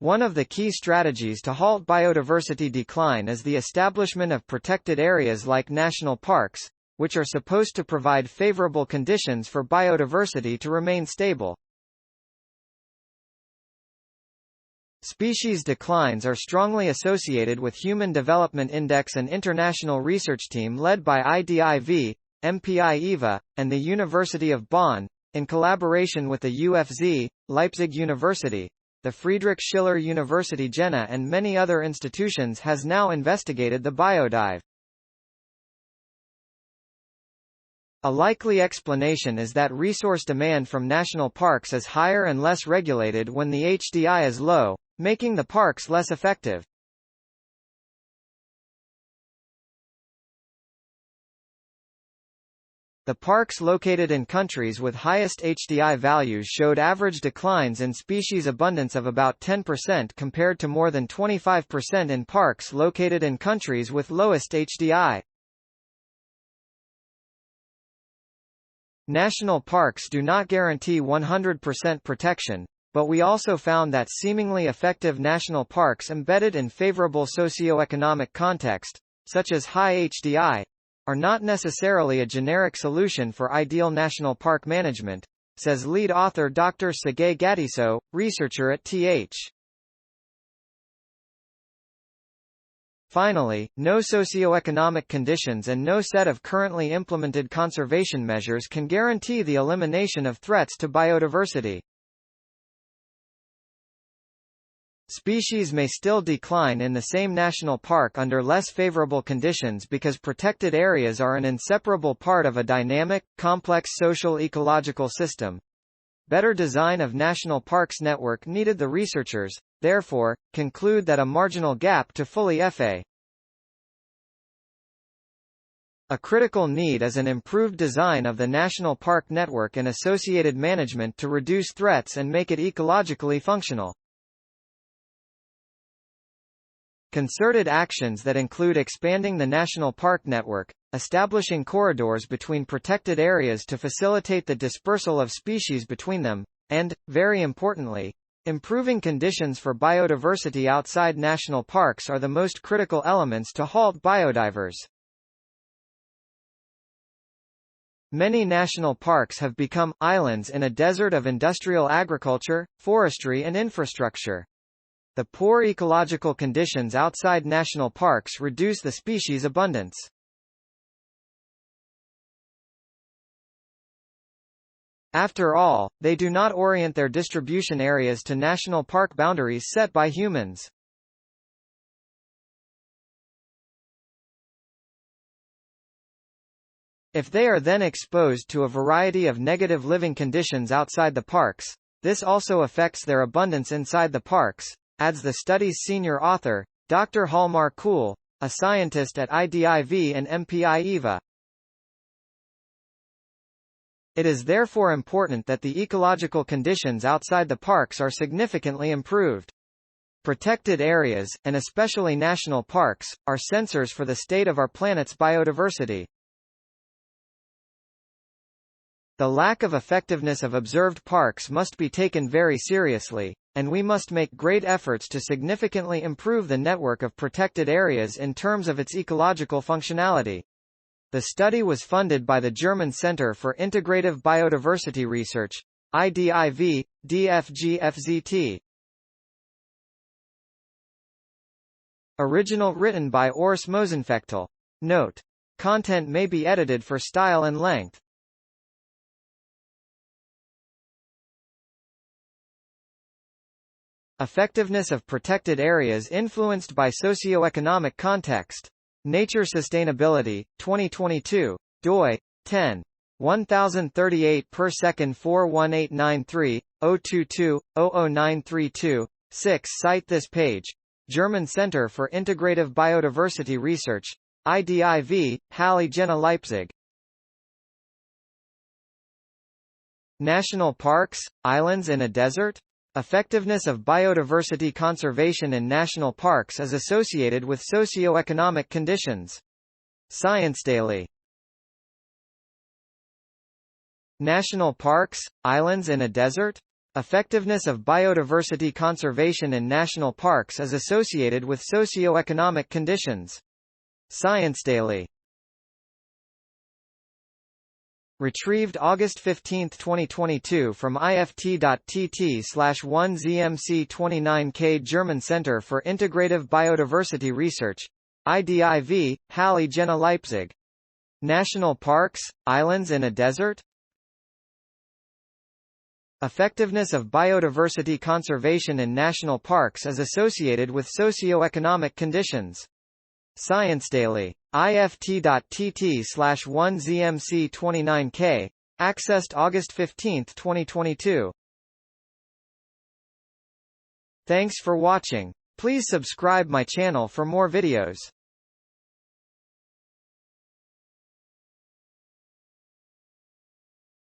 One of the key strategies to halt biodiversity decline is the establishment of protected areas like national parks, which are supposed to provide favorable conditions for biodiversity to remain stable. Species declines are strongly associated with Human Development Index. An international research team led by iDiv, MPI-EVA, and the University of Bonn, in collaboration with the UFZ, Leipzig University, the Friedrich Schiller University Jena and many other institutions has now investigated the biodive. A likely explanation is that resource demand from national parks is higher and less regulated when the HDI is low, making the parks less effective. The parks located in countries with highest HDI values showed average declines in species abundance of about 10% compared to more than 25% in parks located in countries with lowest HDI. National parks do not guarantee 100% protection, but we also found that seemingly effective national parks embedded in favorable socioeconomic context, such as high HDI, are not necessarily a generic solution for ideal national park management, says lead author Dr Tsegaye Gatiso, researcher at TH. Finally, no socioeconomic conditions and no set of currently implemented conservation measures can guarantee the elimination of threats to biodiversity. Species may still decline in the same national park under less favorable conditions because protected areas are an inseparable part of a dynamic, complex social-ecological system. Better design of national parks network needed. The researchers, therefore, conclude that a marginal gap to fully FA. A critical need is an improved design of the national park network and associated management to reduce threats and make it ecologically functional. Concerted actions that include expanding the national park network, establishing corridors between protected areas to facilitate the dispersal of species between them, and, very importantly, improving conditions for biodiversity outside national parks are the most critical elements to halt biodiversity. Many national parks have become islands in a desert of industrial agriculture, forestry and infrastructure. The poor ecological conditions outside national parks reduce the species abundance. After all, they do not orient their distribution areas to national park boundaries set by humans. If they are then exposed to a variety of negative living conditions outside the parks, this also affects their abundance inside the parks, adds the study's senior author, Dr. Hjalmar Kuhl, a scientist at iDiv and MPI-EVA. It is therefore important that the ecological conditions outside the parks are significantly improved. Protected areas, and especially national parks, are sensors for the state of our planet's biodiversity. The lack of effectiveness of observed parks must be taken very seriously, and we must make great efforts to significantly improve the network of protected areas in terms of its ecological functionality. The study was funded by the German Center for Integrative Biodiversity Research, iDiv, DFGFZT. Original written by Urs Mosenfechtel. Note: content may be edited for style and length. Effectiveness of protected areas influenced by socioeconomic context. Nature Sustainability, 2022, doi 10. 1038 per second 41893, 022, 00932, 6. Cite this page. German Center for Integrative Biodiversity Research, iDiv, Halle Jena Leipzig. National parks, islands in a desert? Effectiveness of biodiversity conservation in national parks is associated with socio-economic conditions. Science Daily. National parks, islands in a desert? Effectiveness of biodiversity conservation in national parks is associated with socioeconomic conditions. Science Daily. Retrieved August 15, 2022 from ift.tt/1zmc29k German Center for Integrative Biodiversity Research. iDiv, Halle Jena Leipzig. National parks, islands in a desert? Effectiveness of biodiversity conservation in national parks is associated with socioeconomic conditions. Science Daily. ift.tt/1zmc29k. Accessed August 15, 2022. Thanks for watching. Please subscribe my channel for more videos.